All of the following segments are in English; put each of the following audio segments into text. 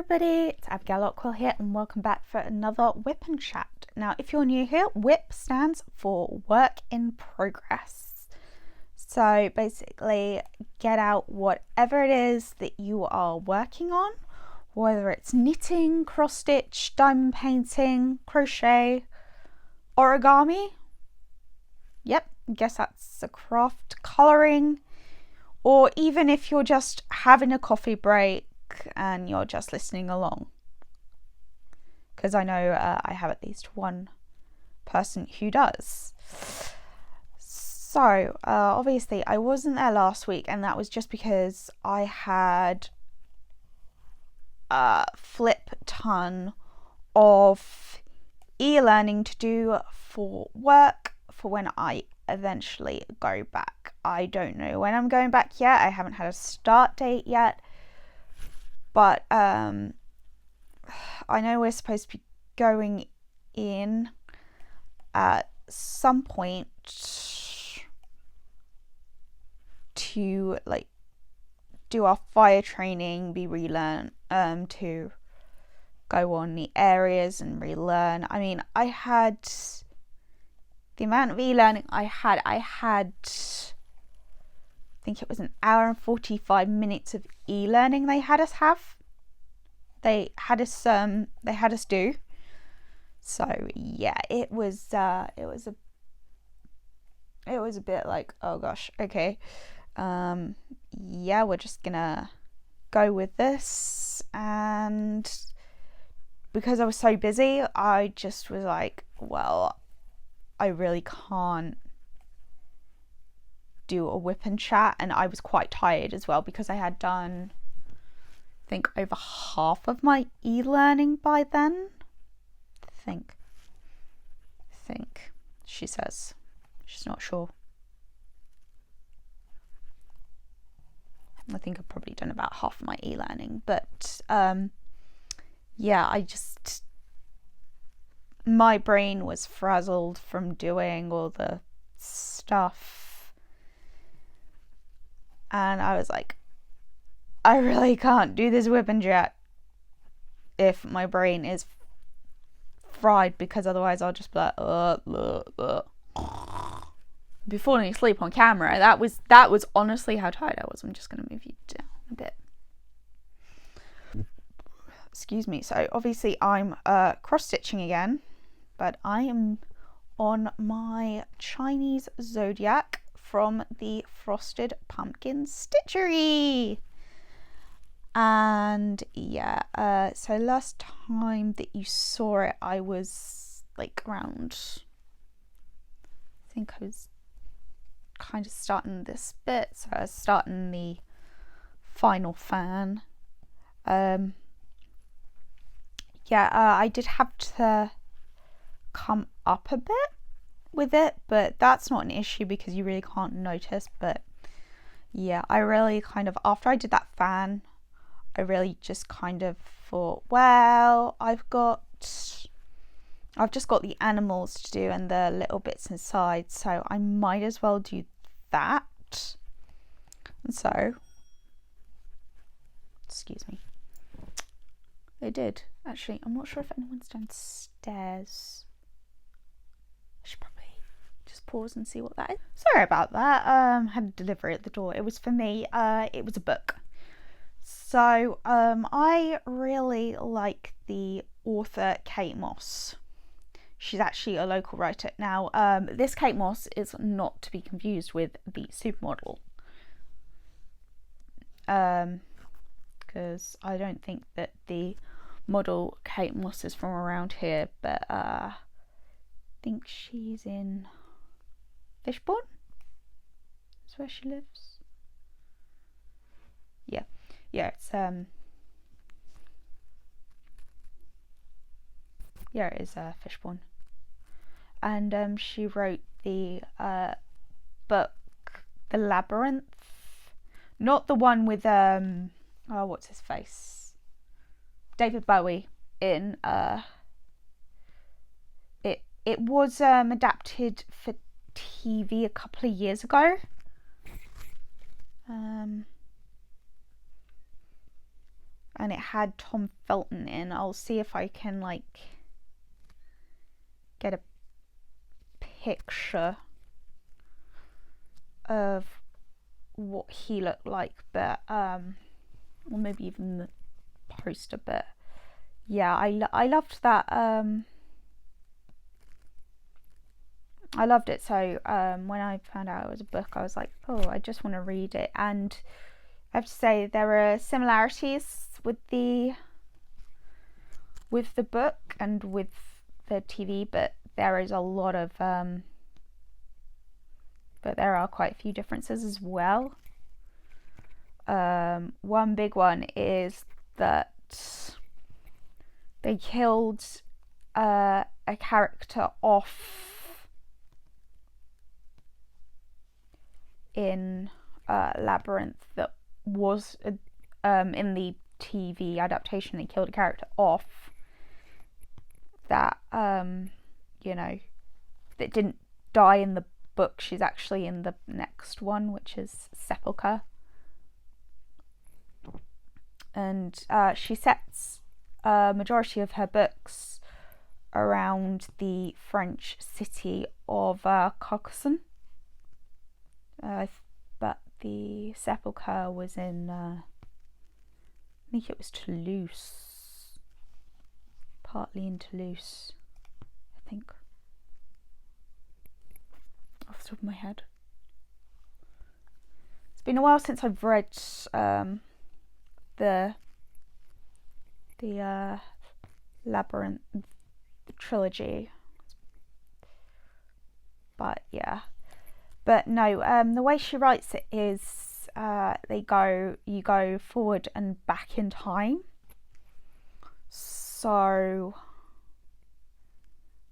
everybody, it's Abigail Ockwell here and welcome back for another WIP and Chat. Now if you're new here, WIP stands for Work in Progress. So basically get out whatever it is that you are working on, whether it's knitting, cross stitch, diamond painting, crochet, origami. Yep, I guess that's a craft, colouring, or even if you're just having a coffee break and you're just listening along, because I know I have at least one person who does. So obviously I wasn't there last week, and that was just because I had a flip ton of e-learning to do for work for when I eventually go back. I don't know when I'm going back yet. I haven't had a start date yet. But I know we're supposed to be going in at some point to like do our fire training, be relearn, to go on the areas and relearn. I mean, I had the amount of e-learning I think it was an hour and 45 minutes of e-learning they had us have. They had us do. So yeah, it was a bit like, oh gosh, okay. Yeah, we're just gonna go with this. And because I was so busy, I just was like, well, I really can't do a WIP and Chat, and I was quite tired as well because I had done, I think, over half of my e-learning by then. I think she says she's not sure. I think I've probably done about half of my e-learning, but yeah, my brain was frazzled from doing all the stuff. And I was like, I really can't do this WIP and Chat if my brain is fried, because otherwise I'll just be like, be falling asleep on camera. That was honestly how tired I was. I'm just going to move you down a bit. Excuse me. So obviously I'm cross-stitching again, but I am on my Chinese zodiac from the Frosted Pumpkin Stitchery. And yeah, so last time that you saw it, I was like around, I think I was kind of starting this bit, so I was starting the final fan. Yeah, I did have to come up a bit with it, but that's not an issue because you really can't notice. But yeah, I really kind of, after I did that fan, I really just kind of thought, well, I've just got the animals to do and the little bits inside, so I might as well do that. And so, excuse me, they did. Actually, I'm not sure if anyone's downstairs. I should probably just pause and see what that is. Sorry about that. Had a delivery at the door. It was for me. It was a book. So I really like the author Kate Moss. She's actually a local writer. Now, this Kate Moss is not to be confused with the supermodel, because I don't think that the model Kate Moss is from around here, but I think she's in Fishbourne. That's where she lives. Yeah, it's it is Fishbourne. And she wrote the book The Labyrinth, not the one with what's his face, David Bowie in. It was adapted for TV a couple of years ago. and it had Tom Felton in. I'll see if I can like get a picture of what he looked like, but or maybe even the poster. But yeah, I loved that. I loved it. So when I found out it was a book, I was like, oh, I just want to read it. And I have to say there are similarities with the book and with the TV, but there is a lot of but there are quite a few differences as well. One big one is that they killed a character off in Labyrinth that was in the TV adaptation. They killed a character off that you know, that didn't die in the book. She's actually in the next one, which is Sepulchre, and she sets a majority of her books around the French city of Carcassonne, but the Sepulchre was in I think it was Toulouse, partly in Toulouse, I think, off the top of my head. It's been a while since I've read the Labyrinth trilogy, but yeah. But no, the way she writes it is you go forward and back in time. So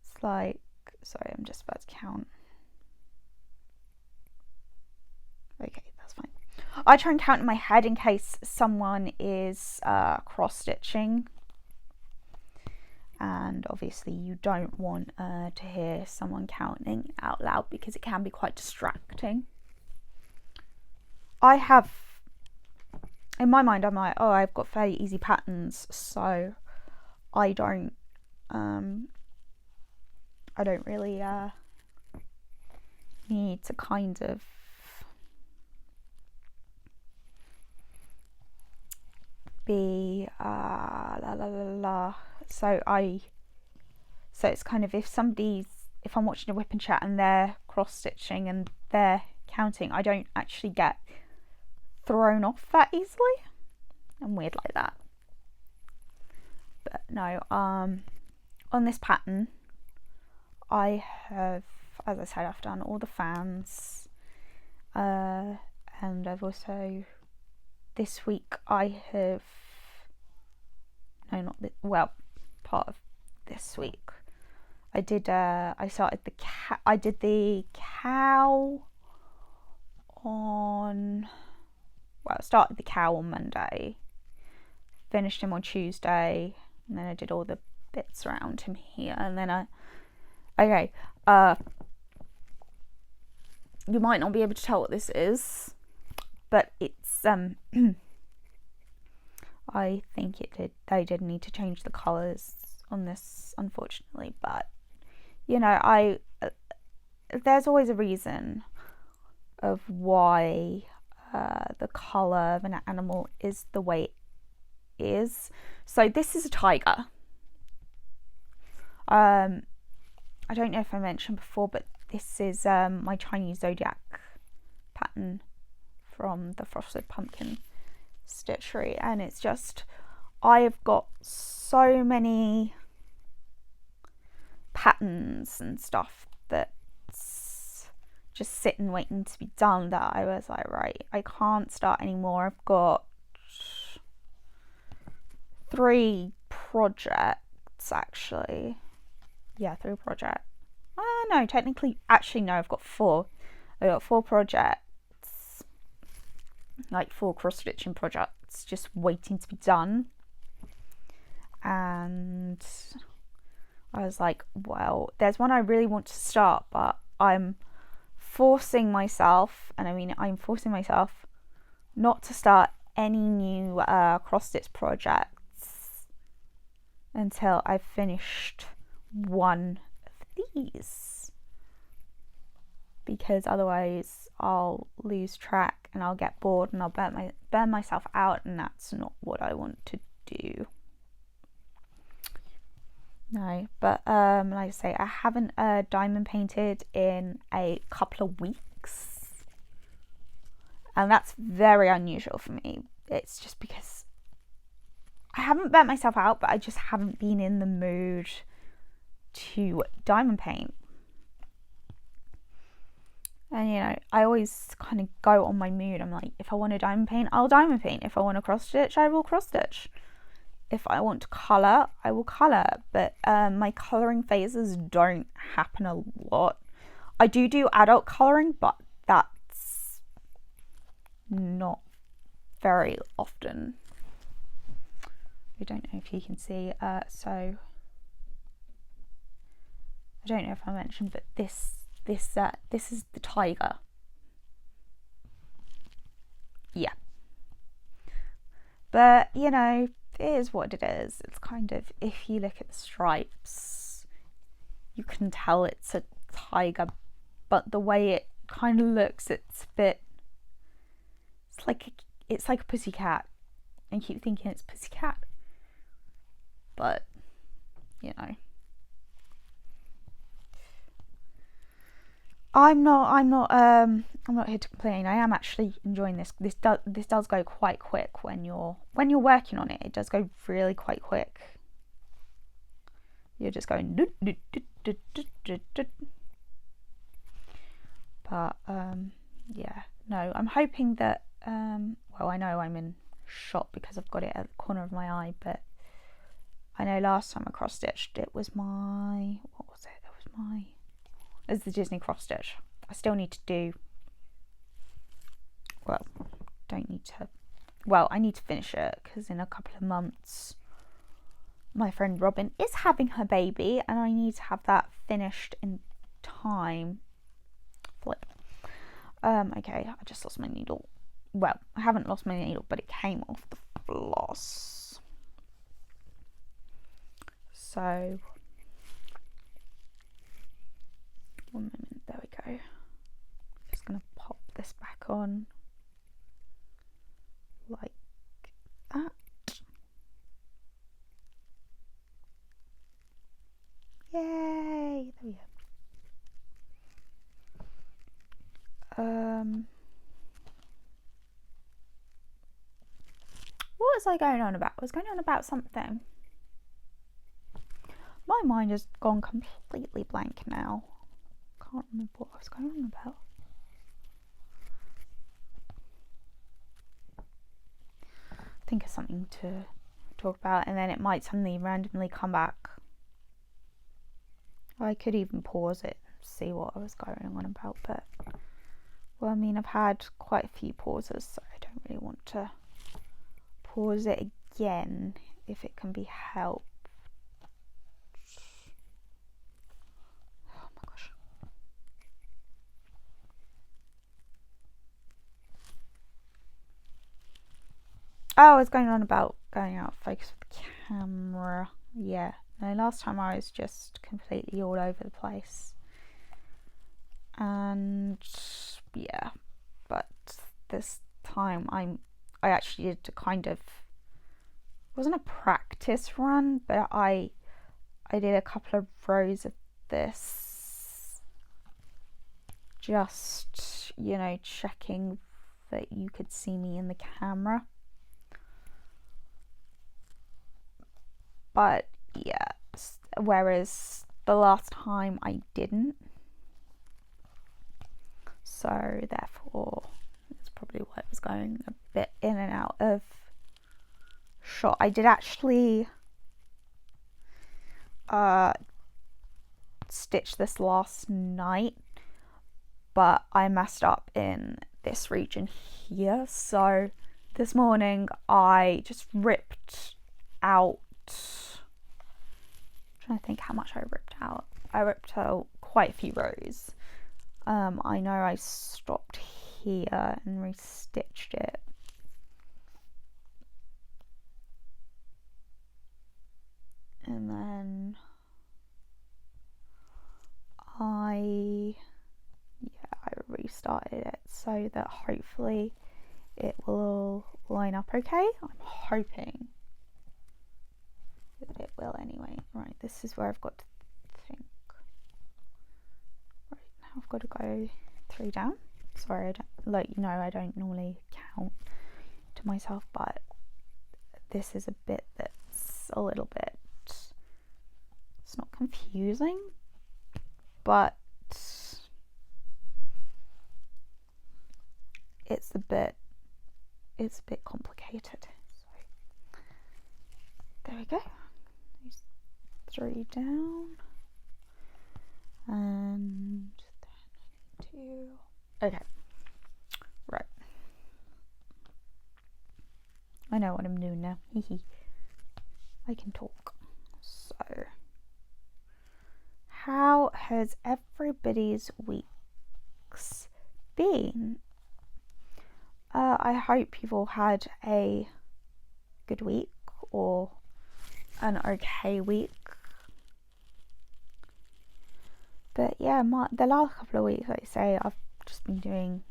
it's like, sorry, I'm just about to count. Okay, that's fine. I try and count in my head in case someone is cross-stitching. And obviously you don't want to hear someone counting out loud because it can be quite distracting. I have, in my mind, I'm like, oh, I've got fairly easy patterns, so I don't really need to kind of be So it's kind of, if I'm watching a WIP and Chat and they're cross-stitching and they're counting, I don't actually get thrown off that easily. I'm weird like that. But no, on this pattern, I have, as I said, I've done all the fans, and I've also, this week I have, no, not this, well, part of this week I did I did the cow on, well, I started the cow on Monday, finished him on Tuesday, and then I did all the bits around him here, and then you might not be able to tell what this is, but it's I think they did need to change the colours on this, unfortunately, but you know, there's always a reason of why the colour of an animal is the way it is. So this is a tiger. I don't know if I mentioned before, but this is my Chinese zodiac pattern from the Frosted Pumpkin stitchery, and it's just, I have got so many patterns and stuff that's just sitting waiting to be done that I was like, right, I can't start anymore. I've got 3 projects actually. Yeah, 3 projects. No, technically, actually no, I've got 4. I've got 4 projects, like 4 cross-stitching projects just waiting to be done. And I was like, well, there's one I really want to start, but I'm forcing myself, and I mean I'm forcing myself not to start any new cross stitch projects until I've finished one of these, because otherwise I'll lose track and I'll get bored and I'll burn myself out, and that's not what I want to do. No, but like I say, I haven't diamond painted in a couple of weeks, and that's very unusual for me. It's just because I haven't burnt myself out, but I just haven't been in the mood to diamond paint. And you know, I always kind of go on my mood. I'm like, if I want to diamond paint, I'll diamond paint. If I want to cross stitch, I will cross stitch. If I want to colour, I will colour. But my colouring phases don't happen a lot. I do adult colouring, but that's not very often. I don't know if you can see. So I don't know if I mentioned, but this is the tiger. Yeah. But you know, it is what it is. It's kind of, if you look at the stripes, you can tell it's a tiger, but the way it kind of looks, it's a bit, it's like a pussycat. I keep thinking it's pussycat, but you know, I'm not here to complain. I am actually enjoying this. This does go quite quick when you're working on it. It does go really quite quick. You're just going but yeah, no, I'm hoping that well, I know I'm in shot because I've got it at the corner of my eye, but I know last time I cross stitched, it was my, what was it? That was my, it's the Disney cross stitch. I still need to do, well, I need to finish it because in a couple of months my friend Robin is having her baby and I need to have that finished in time. Flip. Okay, I just lost my needle. Well, I haven't lost my needle, but it came off the floss. So, one moment, there we go. Just gonna pop this back on like that. Yay! There we go. What was I going on about? I was going on about something. My mind has gone completely blank now. Can't remember what I was going on about. Think of something to talk about and then it might suddenly randomly come back. I could even pause it and see what I was going on about, but well, I mean, I've had quite a few pauses, so I don't really want to pause it again if it can be helped. Oh my gosh. Oh, I was going on about going out of focus with the camera. Yeah, no, last time I was just completely all over the place. And yeah, but this time I actually did a kind of, it wasn't a practice run, but I did a couple of rows of this, just, you know, checking that you could see me in the camera. But yeah, whereas the last time I didn't, so therefore that's probably why it was going a bit in and out of shot. I did actually stitch this last night, but I messed up in this region here, so this morning I just ripped out, I'm trying to think how much I ripped out. I ripped out quite a few rows. I know I stopped here and restitched it. started it, so that hopefully it will line up okay. I'm hoping that it will anyway. Right, this is where I've got to think. Right, now I've got to go 3 down. Sorry, I don't normally count to myself, but this is a bit that's a little bit, it's not confusing, but it's a bit complicated. So there we go. 3 down, and then 2. Okay, right. I know what I'm doing now. I can talk. So, how has everybody's weeks been? I hope you've all had a good week or an okay week. But yeah, the last couple of weeks, like I say, I've just been doing,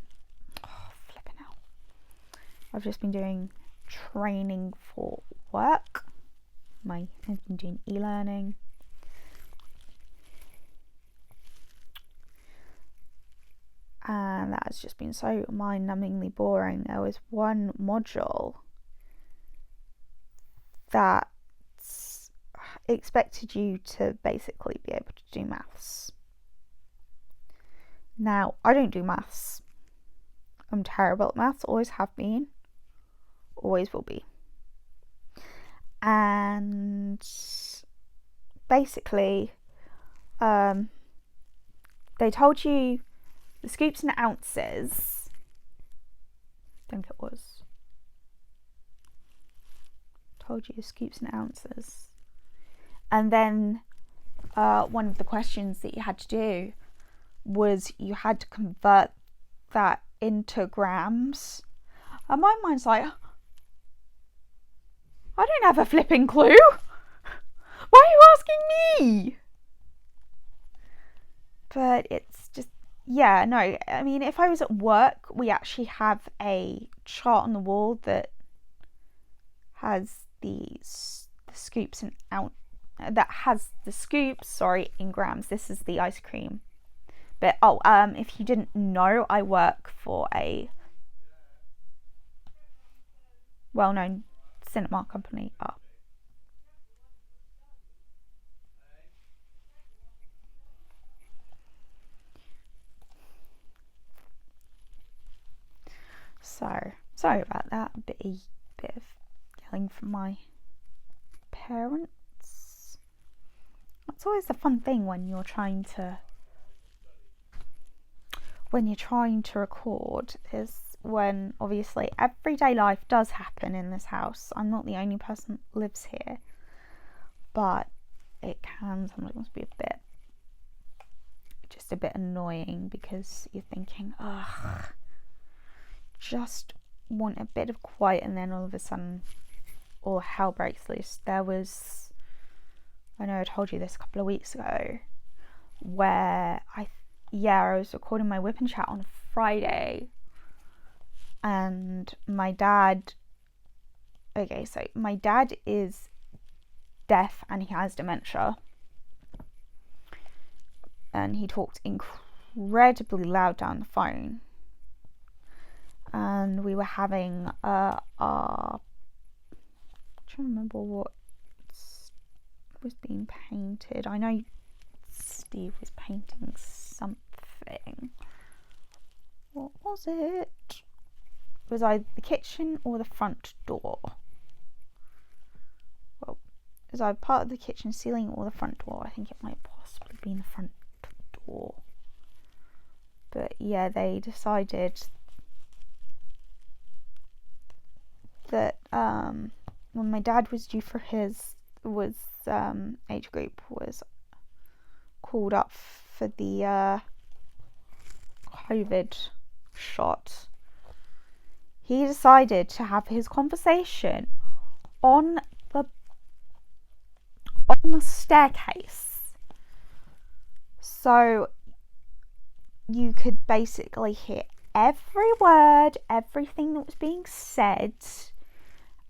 I've just been doing training for work. I've been doing e-learning. And that has just been so mind-numbingly boring. There was one module that expected you to basically be able to do maths. Now, I don't do maths. I'm terrible at maths, always have been, always will be. And basically, they told you the scoops and ounces, I think it was, told you the scoops and ounces. And then one of the questions that you had to do was you had to convert that into grams. And my mind's like, I don't have a flipping clue. Why are you asking me? But it's just, yeah, no, I mean, if I was at work, we actually have a chart on the wall that has the scoops and in grams. This is the ice cream. But if you didn't know, I work for a well-known cinema company. So sorry about that. A bit of yelling from my parents. It's always the fun thing when you're trying to record, is when obviously everyday life does happen in this house. I'm not the only person that lives here, but it can sometimes be just a bit annoying, because you're thinking, just want a bit of quiet, and then all of a sudden all hell breaks loose. There was, I know I told you this a couple of weeks ago, where I was recording my WIP and Chat on Friday, and my dad is deaf and he has dementia, and he talked incredibly loud down the phone, and we were having I'm trying to remember what was being painted. I know Steve was painting something. What was it? Was either the kitchen or the front door? Well, it was either part of the kitchen ceiling or the front door. I think it might possibly be in the front door. But yeah, they decided that when my dad was due for his age group was called up for the COVID shot, he decided to have his conversation on the staircase. So you could basically hear every word, everything that was being said.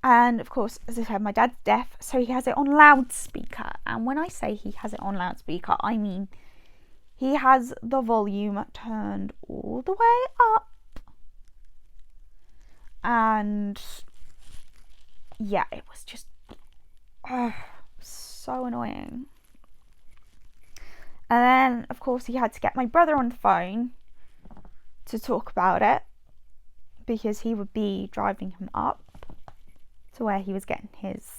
And of course, as I said, my dad's deaf, so he has it on loudspeaker. And when I say he has it on loudspeaker, I mean he has the volume turned all the way up. And yeah, it was just so annoying. And then, of course, he had to get my brother on the phone to talk about it, because he would be driving him up to where he was getting his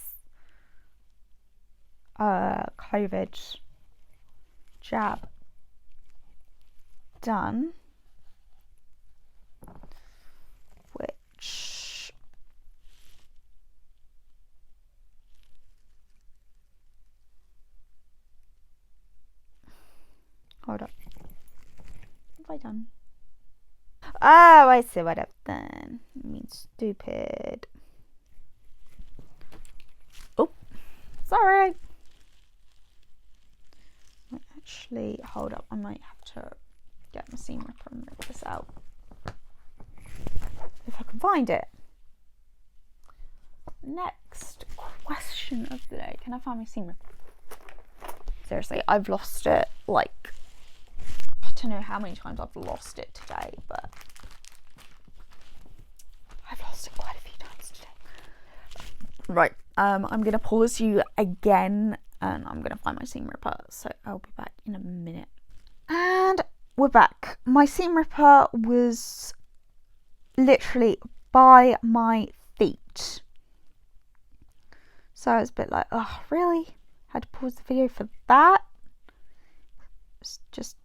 COVID jab done, which hold up, what have I done? Oh, I see what I've done. I mean, stupid. Oh, sorry. Actually, hold up, I might have to get my seam ripper and rip this out if I can find it. Next question of the day. Can I find my seam ripper? Seriously, I've lost it, like, I don't know how many times I've lost it today, but I've lost it quite a few times today. Right, I'm going to pause you again, and I'm going to find my seam ripper, so I'll be back in a minute. And we're back. My seam ripper was literally by my feet. So I was a bit like, oh, really? Had to pause the video for that? It's just,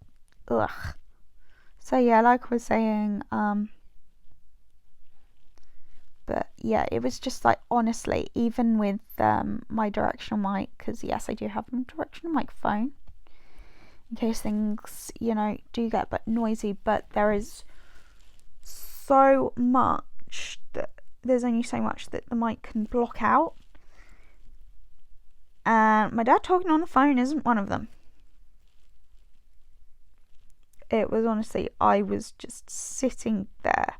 ugh. So yeah, like I was saying, but yeah, it was just like, honestly, even with my directional mic, because yes, I do have a directional microphone, in case things, you know, do get a bit noisy, but there is so much that there's only so much that the mic can block out. And my dad talking on the phone isn't one of them. It was honestly, I was just sitting there.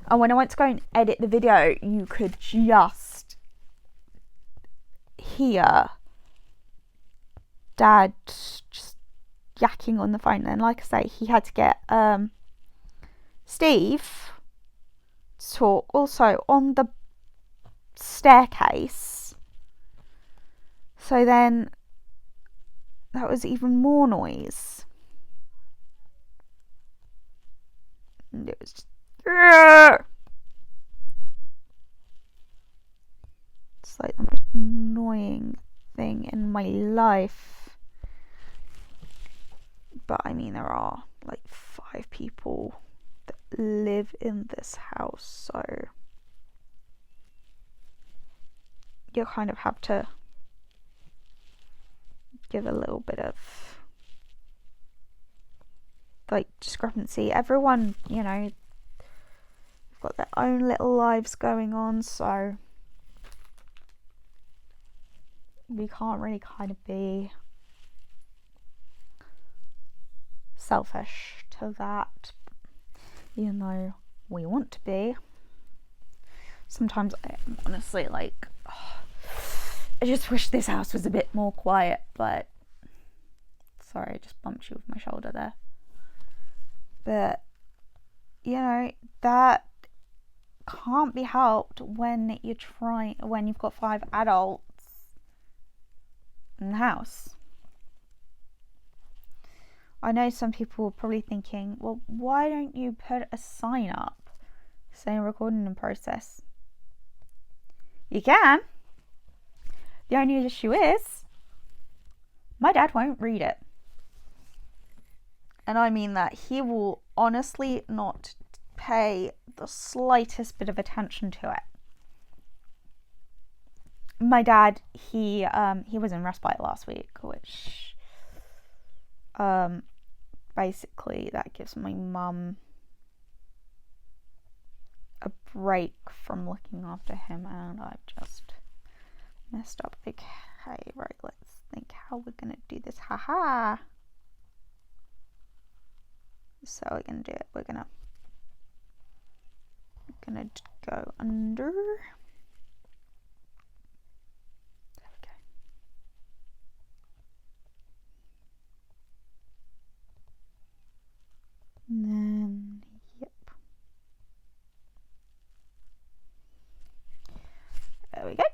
And when I went to go and edit the video, you could just hear Dad just yakking on the phone. And like I say, he had to get Steve to talk also on the staircase. So then that was even more noise. And it was just, it's like the most annoying thing in my life. But I mean, there are like 5 people that live in this house, so you kind of have to give a little bit of like discrepancy. Everyone, you know, they've got their own little lives going on, so we can't really kind of be selfish to that, even though we want to be. Sometimes I am honestly like, I just wish this house was a bit more quiet, but sorry, I just bumped you with my shoulder there. But, you know, that can't be helped when when you've got 5 adults in the house. I know some people are probably thinking, well, why don't you put a sign up saying recording in process? You can. The only issue is, my dad won't read it. And I mean that he will honestly not pay the slightest bit of attention to it. My dad, he was in respite last week, which basically that gives my mum a break from looking after him, and I've just messed up. Okay, right, let's think how we're gonna do this. Haha. So we're gonna do it. We're gonna go under. There we go. And then, yep. There we go.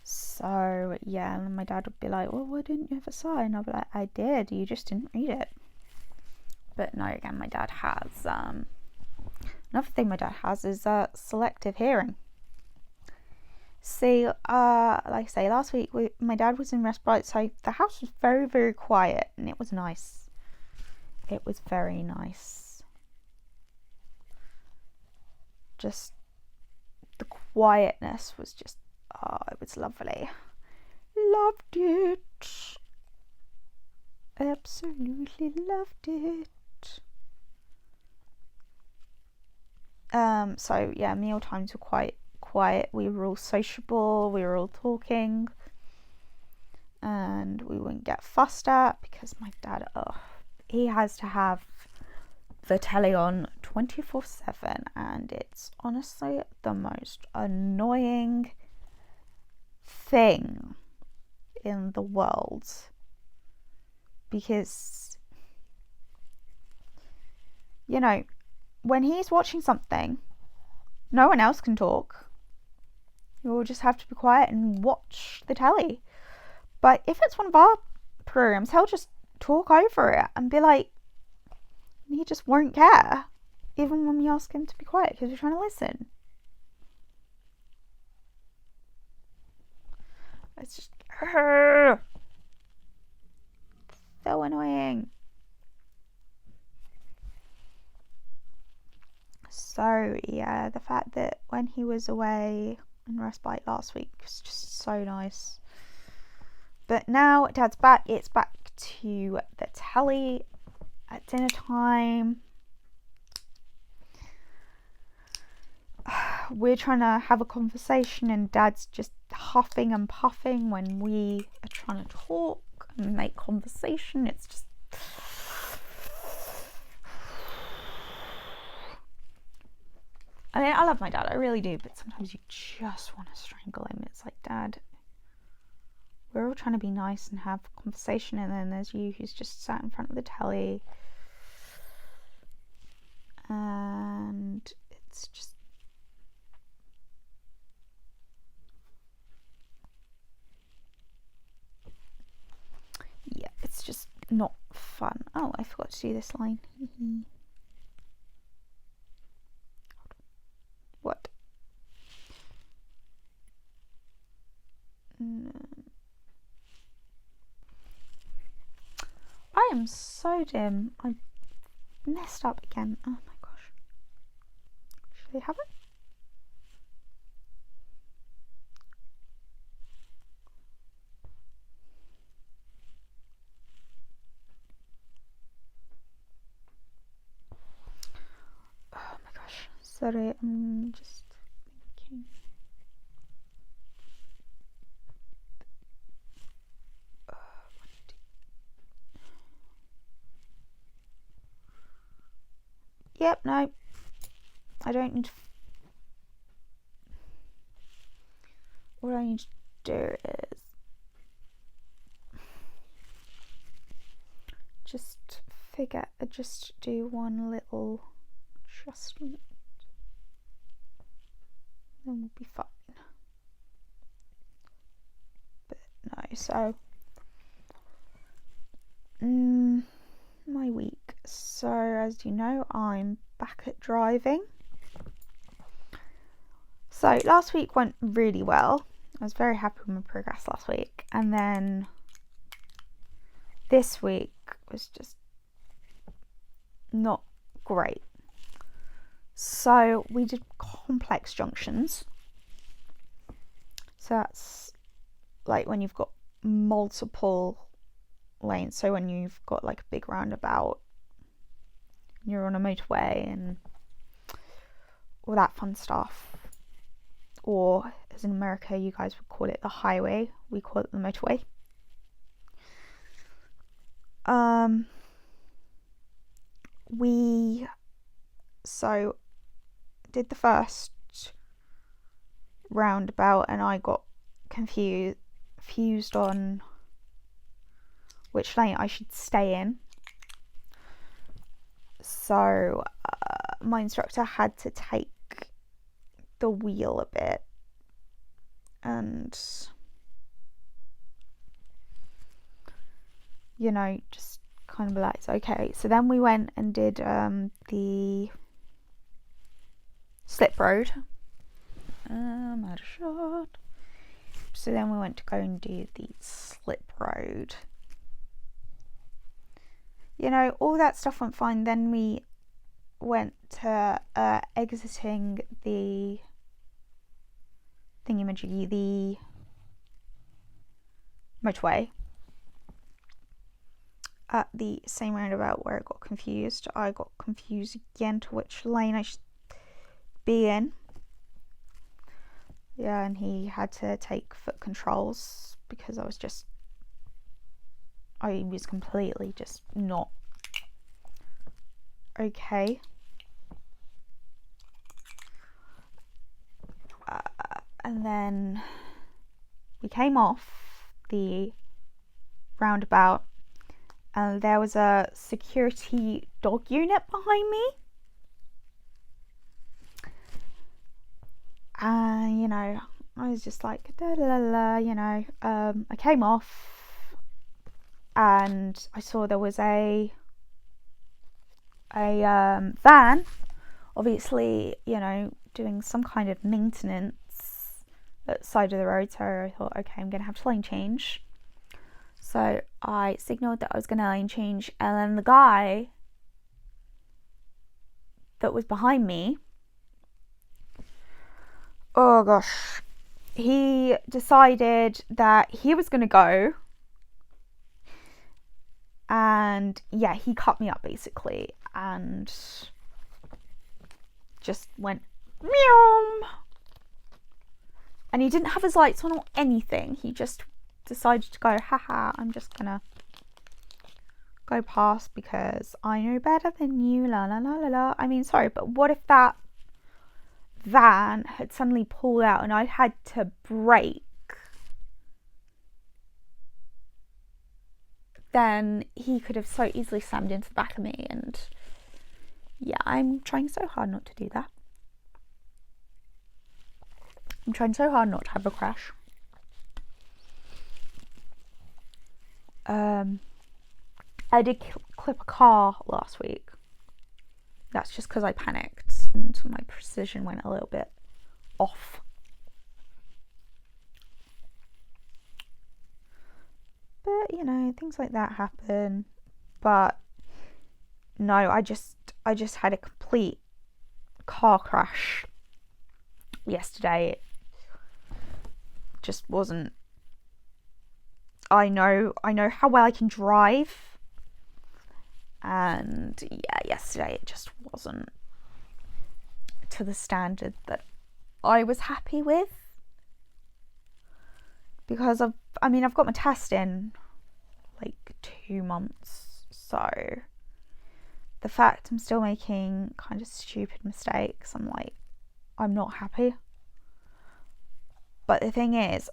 So yeah, and my dad would be like, well, why didn't you ever sigh? And I'd be like, I did, you just didn't read it. But no, again, my dad has, another thing my dad has is selective hearing. See, like I say, last week my dad was in respite, so the house was very, very quiet, and it was nice. It was very nice. Just the quietness was just, oh, it was lovely. Loved it. Absolutely loved it. So yeah, meal times were quite quiet. We were all sociable, we were all talking, and we wouldn't get fussed at because my dad, he has to have the telly on 24/7, and it's honestly the most annoying thing in the world, because, you know, when he's watching something, no one else can talk. You'll just have to be quiet and watch the telly. But if it's one of our programs, he'll just talk over it and be like, he just won't care, even when we ask him to be quiet because we're trying to listen. It's just so annoying. So yeah, the fact that when he was away in respite last week was just so nice. But now Dad's back, it's back to the telly at dinner time. We're trying to have a conversation and Dad's just huffing and puffing when we are trying to talk and make conversation. It's just, I mean, I love my dad, I really do, but sometimes you just want to strangle him. It's like, Dad, we're all trying to be nice and have a conversation, and then there's you who's just sat in front of the telly, and it's just, yeah, it's just not fun. Oh, I forgot to do this line. What? I am so dim. I messed up again. Oh my gosh. Should I have it? Oh my gosh. Sorry, I'm just thinking. Yep, no. I don't need to. What I need to do is just do one little adjustment, then we'll be fine. But no, so my week. So as you know, I'm back at driving. So last week went really well. I was very happy with my progress last week, and then this week was just not great. So we did complex junctions. So that's like when you've got multiple lanes. So when you've got like a big roundabout, you're on a motorway and all that fun stuff. Or as in America, you guys would call it the highway. We call it the motorway. we did the first roundabout and I got confused on which lane I should stay in. So my instructor had to take the wheel a bit and, you know, just kind of relax. Okay, so then we went and did the slip road. I'm out of shot. So then we went to go and do the slip road. You know, all that stuff went fine. Then we went to exiting the thingy-majiggy, the motorway at the same roundabout where I got confused. I got confused again to which lane I should be in. Yeah, and he had to take foot controls because I was completely just not okay. And then we came off the roundabout and there was a security dog unit behind me. And, you know, I was just like, da da da, you know. I came off and I saw there was a van, obviously, you know, doing some kind of maintenance at the side of the road. So I thought, okay, I'm gonna have to lane change. So I signaled that I was gonna lane change, and then the guy that was behind me, oh gosh, he decided that he was gonna go, and yeah, he cut me up basically and just went meow. And he didn't have his lights on or anything. He just decided to go, haha, I'm just gonna go past because I know better than you, la la la la la. I mean, sorry, but what if that van had suddenly pulled out and I had to brake? Then he could have so easily slammed into the back of me, and yeah, I'm trying so hard not to do that. I'm trying so hard not to have a crash. I did clip a car last week. That's just because I panicked and my precision went a little bit off. But, you know, things like that happen. But no, I just had a complete car crash yesterday. It just wasn't. I know how well I can drive, and yeah, yesterday it just wasn't to the standard that I was happy with, because I've got my test in like 2 months, so the fact I'm still making kind of stupid mistakes, I'm not happy. But the thing is,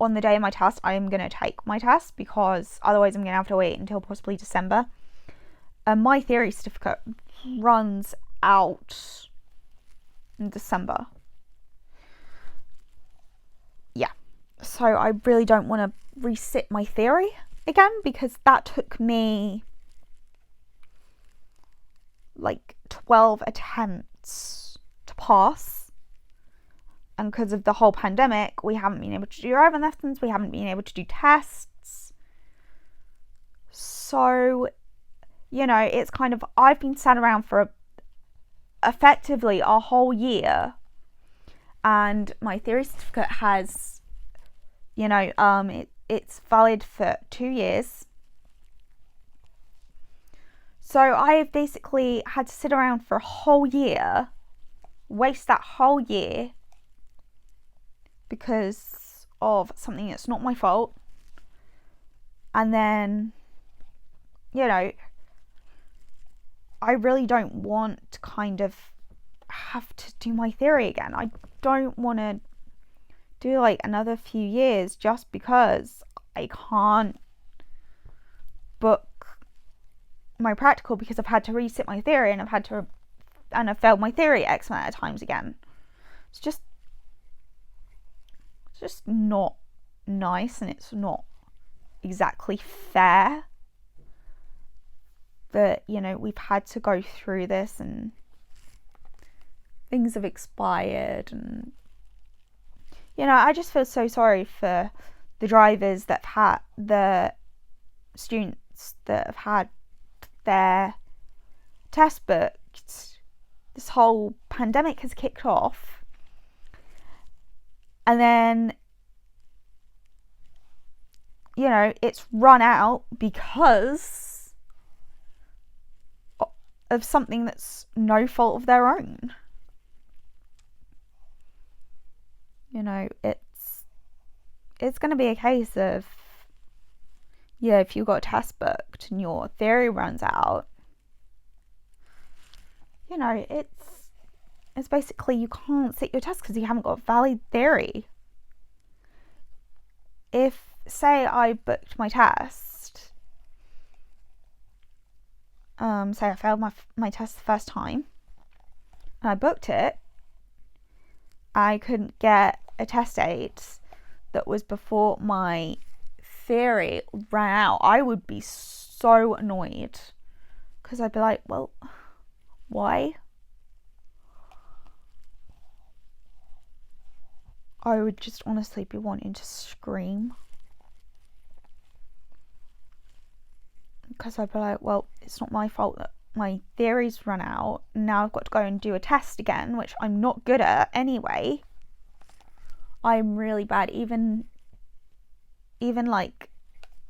on the day of my test, I am going to take my test, because otherwise I'm going to have to wait until possibly December. And my theory certificate runs out in December. Yeah. So I really don't want to resit my theory again, because that took me like 12 attempts to pass. And because of the whole pandemic, we haven't been able to do driving lessons, we haven't been able to do tests. So, you know, it's kind of, I've been sat around for effectively a whole year, and my theory certificate has, you know, it's valid for 2 years. So I have basically had to sit around for a whole year, waste that whole year, because of something that's not my fault, and then you know, I really don't want to kind of have to do my theory again. I don't want to do like another few years just because I can't book my practical because I've had to resit my theory and I've failed my theory X amount of times again. It's just not nice, and it's not exactly fair that, you know, we've had to go through this and things have expired. And, you know, I just feel so sorry for the drivers that have had, the students that have had their test booked. This whole pandemic has kicked off, and then, you know, it's run out because of something that's no fault of their own. You know, it's going to be a case of, yeah, if you got a test booked and your theory runs out, you know, it's basically you can't sit your test because you haven't got valid theory. If, say, I booked my test, say I failed my test the first time, and I booked it, I couldn't get a test date that was before my theory ran out, I would be so annoyed, because I'd be like, well, why? I would just honestly be wanting to scream, because I'd be like, well, it's not my fault that my theory's run out. Now I've got to go and do a test again, which I'm not good at anyway. I'm really bad. Even like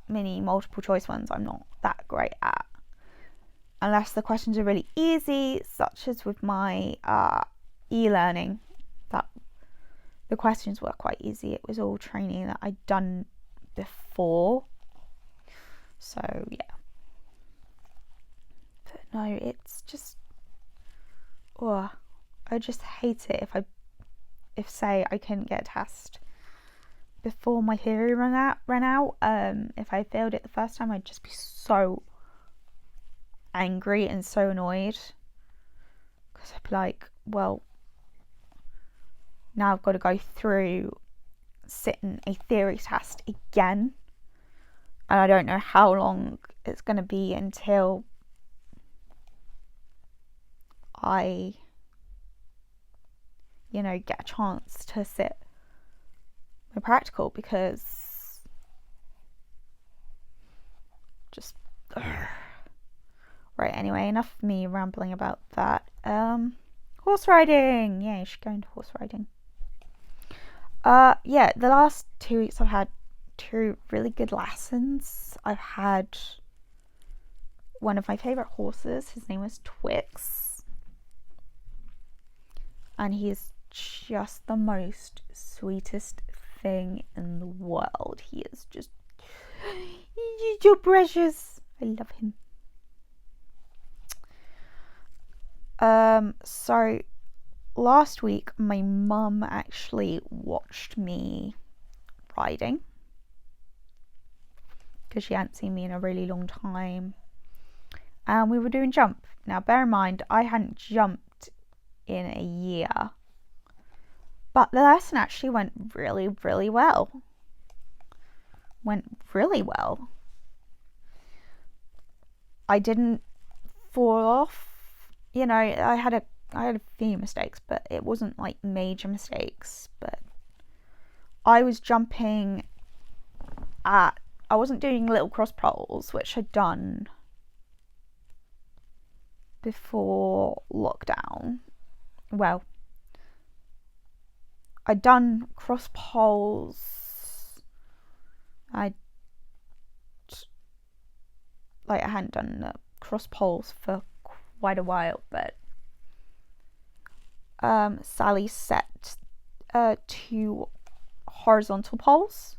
mini multiple choice ones, I'm not that great at, unless the questions are really easy, such as with my e-learning. That the questions were quite easy. It was all training that I'd done before, so yeah. But no, it's just, oh, I just hate it if say I couldn't get a test before my theory ran out. If I failed it the first time, I'd just be so angry and so annoyed, because I'd be like, well, now I've got to go through sitting a theory test again, and I don't know how long it's going to be until I, you know, get a chance to sit my practical, because just right, anyway, enough of me rambling about that. Horse riding, yeah, you should go into horse riding. Yeah, the last 2 weeks I've had 2 really good lessons. I've had one of my favorite horses. His name is Twix, and he is just the most sweetest thing in the world. He is just, you're precious. I love him. So last week my mum actually watched me riding, because she hadn't seen me in a really long time, and we were doing jump. Now bear in mind, I hadn't jumped in a year, but the lesson actually went really, really well. I didn't fall off. You know, I had a few mistakes, but it wasn't like major mistakes. But I was jumping I wasn't doing little cross poles, which I'd done before lockdown. Well, I'd done cross poles. I hadn't done the cross poles for quite a while, but Sally set 2 horizontal poles,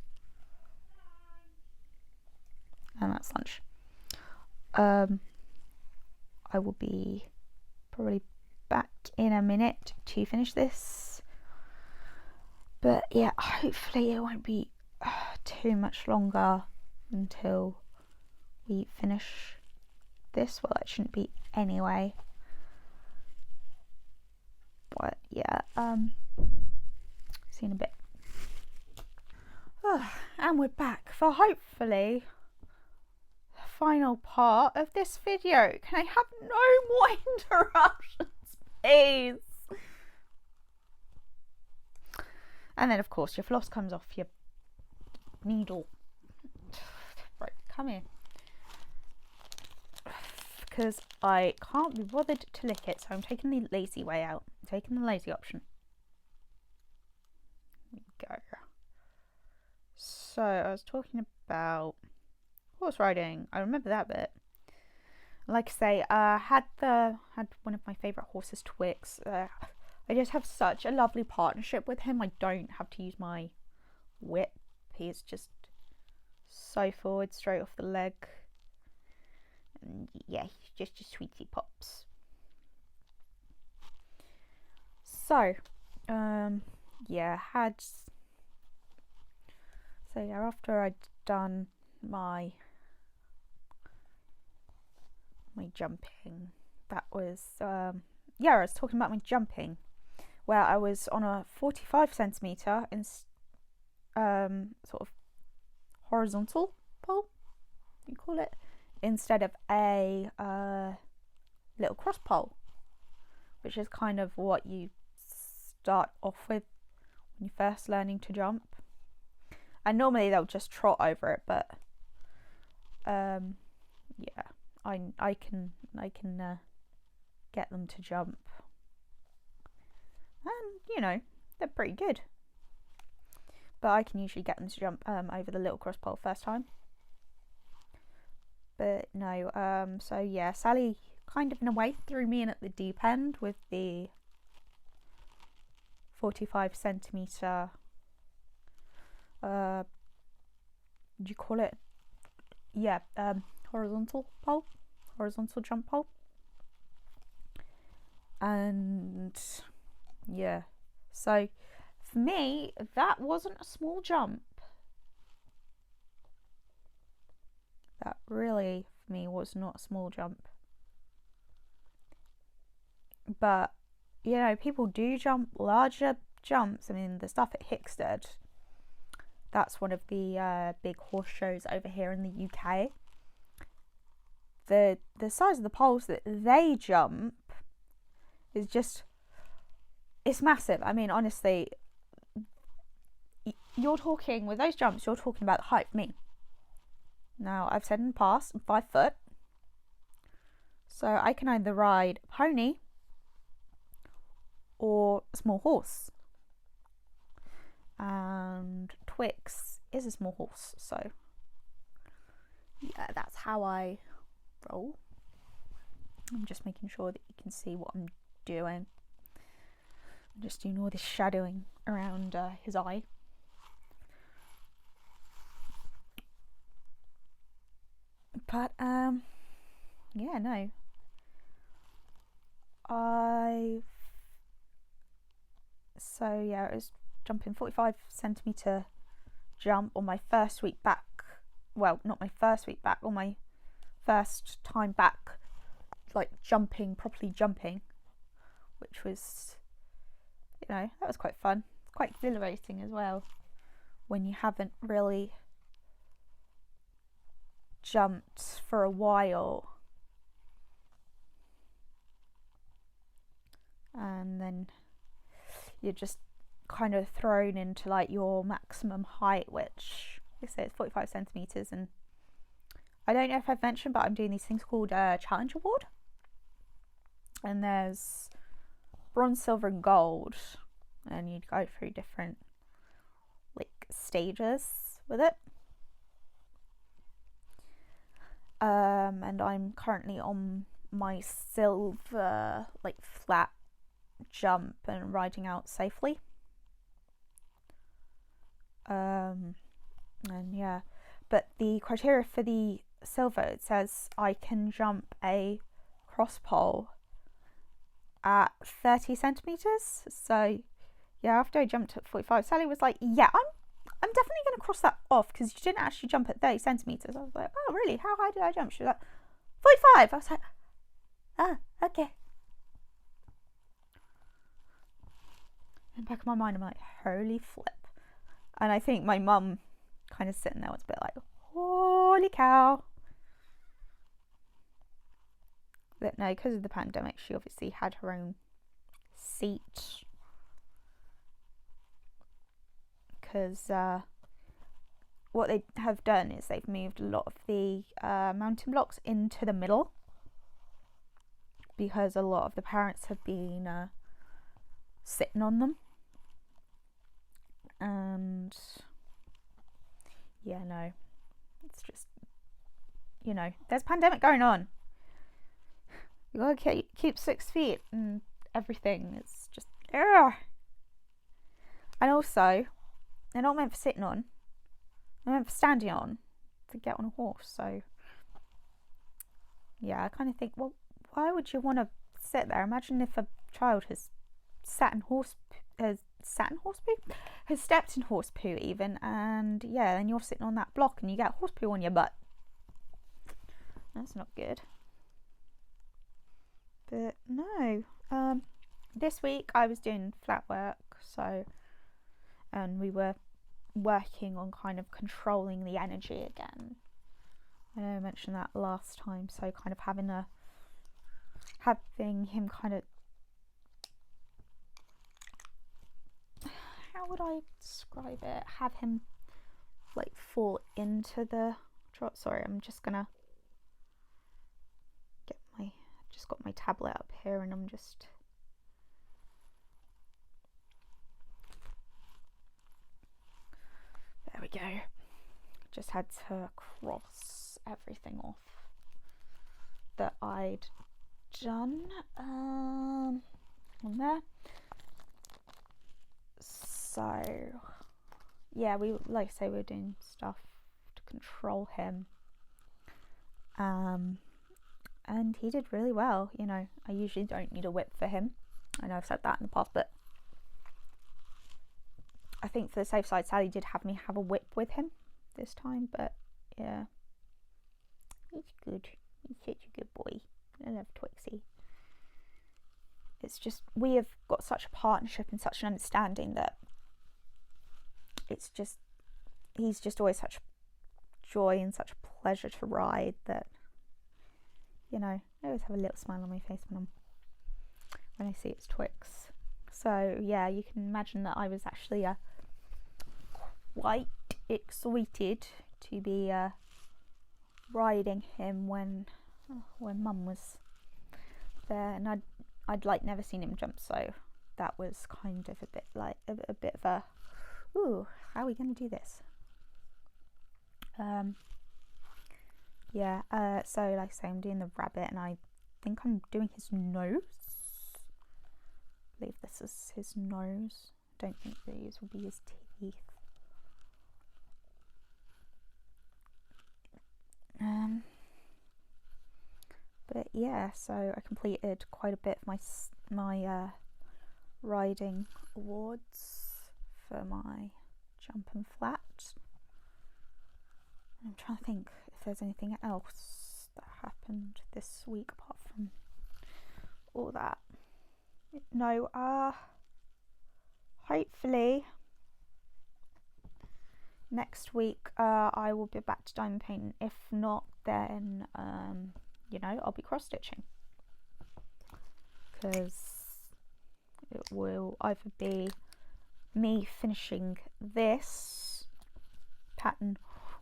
and that's lunch. I will be probably back in a minute to finish this, but yeah, hopefully it won't be too much longer until we finish this. Well, it shouldn't be anyway, but yeah, see you in a bit. And we're back for hopefully the final part of this video. Can I have no more interruptions, please? And then of course your floss comes off your needle. Right, come here. Because I can't be bothered to lick it, so I'm taking the lazy way out. I'm taking the lazy option. There we go. So I was talking about horse riding. I remember that bit. Like I say, had one of my favourite horses, Twix. I just have such a lovely partnership with him. I don't have to use my whip. He's just so forward, straight off the leg. And yeah, he's just a sweetie pops. So, yeah, after I'd done my jumping, that was I was talking about my jumping, where I was on a 45 centimeter in sort of horizontal pole, you call it, instead of a little cross pole, which is kind of what you start off with when you're first learning to jump. And normally they'll just trot over it, but yeah, I can get them to jump, and you know, they're pretty good. But I can usually get them to jump over the little cross pole first time. But no, so yeah, Sally kind of in a way threw me in at the deep end with the 45 centimeter do you call it? Yeah, horizontal jump pole. And yeah, so for me, that wasn't a small jump. That really, for me, was not a small jump. But, you know, people do jump larger jumps. I mean, the stuff at Hickstead, that's one of the big horse shows over here in the UK. The size of the poles that they jump is just, it's massive. I mean, honestly, you're talking, with those jumps, you're talking about the height of me. Now, I've said in the past, I'm 5 foot. So I can either ride a pony or a small horse. And Twix is a small horse, so yeah, that's how I roll. I'm just making sure that you can see what I'm doing. I'm just doing all this shadowing around his eye. But yeah, no, so yeah, it was jumping 45 centimeter jump on my first week back. Well, not my first week back, on my first time back, like properly jumping, which was, you know, that was quite fun. It's quite exhilarating as well when you haven't really jumped for a while, and then you're just kind of thrown into like your maximum height, which they say it's 45 centimeters. And I don't know if I've mentioned, but I'm doing these things called Challenge Award, and there's bronze, silver and gold, and you go through different like stages with it. And I'm currently on my silver, like flat jump and riding out safely. And yeah, but the criteria for the silver, it says I can jump a cross pole at 30 centimeters. So yeah, after I jumped at 45, Sally was like, yeah, I'm definitely going to cross that off because you didn't actually jump at 30 centimeters. I was like, oh really, how high did I jump? She was like, 45. I was like, ah, okay. In the back of my mind, I'm like, holy flip. And I think my mum kind of sitting there was a bit like, holy cow. But no, because of the pandemic, she obviously had her own seat. Because what they have done is they've moved a lot of the mountain blocks into the middle. Because a lot of the parents have been sitting on them. And yeah, no, it's just, you know, there's a pandemic going on. You gotta keep 6 feet and everything. It's just, ugh. And also, they're not meant for sitting on. They're meant for standing on to get on a horse. So, yeah, I kind of think, well, why would you want to sit there? Imagine if a child has stepped in horse poo even, and yeah, then you're sitting on that block and you get horse poo on your butt. That's not good. But no, this week I was doing flat work, and we were working on kind of controlling the energy again. I know I mentioned that last time, so kind of having him kind of, how would I describe it? Have him like fall into the drop. Sorry, I'm just gonna got my tablet up here and I'm just there we go. Just had to cross everything off that I'd done on there. So yeah, we, like I say, we're doing stuff to control him. And he did really well. You know, I usually don't need a whip for him. I know I've said that in the past, but I think for the safe side, Sally did have me have a whip with him this time. But yeah, he's good. He's such a good boy. I love Twixie. It's just, we have got such a partnership and such an understanding that it's just, he's just always such joy and such a pleasure to ride that, you know, I always have a little smile on my face when I see it's Twix. So yeah, you can imagine that I was actually quite excited to be riding him when Mum was there, and I'd like never seen him jump, so that was kind of a bit like a bit of a, ooh, how are we going to do this? Yeah, so like I say, I'm doing the rabbit, and I think I'm doing his nose. I believe this is his nose. Don't think these will be his teeth. But yeah, so I completed quite a bit of my riding awards for my jump and flat. I'm trying to think if there's anything else that happened this week apart from all that. No, hopefully next week I will be back to diamond painting. If not, then you know, I'll be cross stitching, because it will either be me finishing this pattern,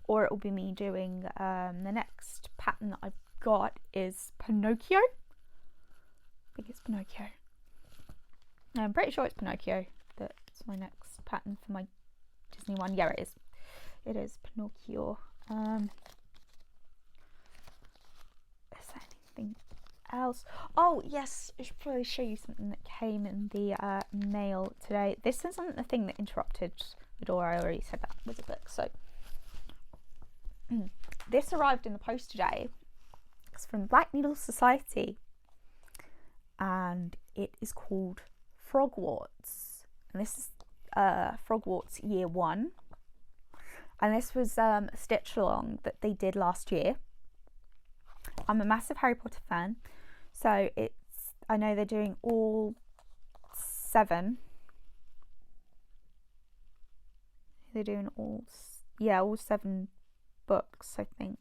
or it will be me doing the next pattern that I've got is Pinocchio. I think it's Pinocchio. I'm pretty sure it's Pinocchio. That's my next pattern for my Disney one. Yeah, it is. It is Pinocchio. Is there anything else? Oh yes, I should probably show you something that came in the mail today. This isn't the thing that interrupted the door. I already said that was a book. So this arrived in the post today. It's from Black Needle Society, and it is called Frogwarts, and this is Frogwarts Year 1, and this was a stitch along that they did last year. I'm a massive Harry Potter fan, so I know they're doing all 7. They're doing all 7 books, I think.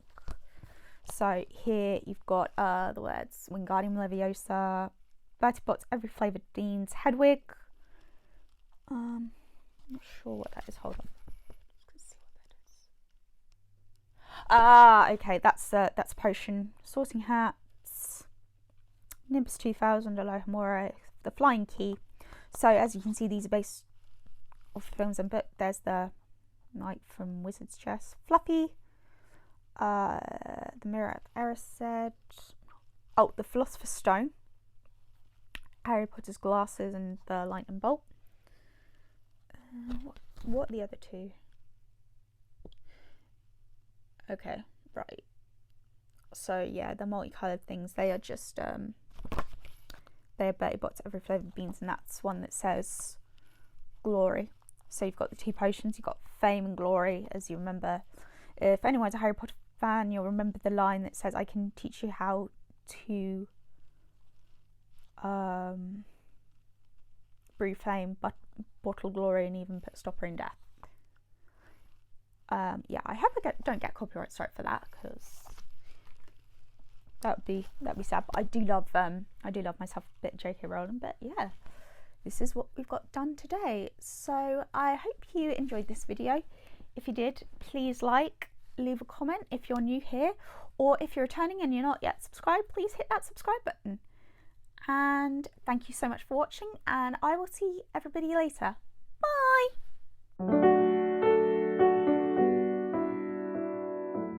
So here you've got the words Wingardium Leviosa, Bertie Bott's Every Flavoured Beans, Hedwig. I'm not sure what that is. Hold on. Let's see what that is. Ah, okay. That's Potion, Sorting Hats, Nimbus 2000, Alohomora, The Flying Key. So as you can see, these are based off the films and books. There's the Knight from Wizard's Chess, Fluffy, the Mirror of Erised, the Philosopher's Stone, Harry Potter's Glasses, and the Lightning Bolt. What are the other 2? Okay, right. So yeah, the multicoloured things, they are just they're Bertie Bott's Every Flavoured Beans, and that's one that says Glory. So you've got the 2 potions, you've got Fame and Glory, as you remember. If anyone's a Harry Potter fan, you'll remember the line that says, I can teach you how to brew flame, bottle glory, and even put stopper in death. Yeah, I hope I don't get copyright strike for that, because that'd be sad. But I do love myself a bit J.K. Rowling. But yeah, this is what we've got done today. So I hope you enjoyed this video. If you did, please leave a comment if you're new here, or if you're returning and you're not yet subscribed, please hit that subscribe button. And thank you so much for watching, and I will see everybody later. Bye!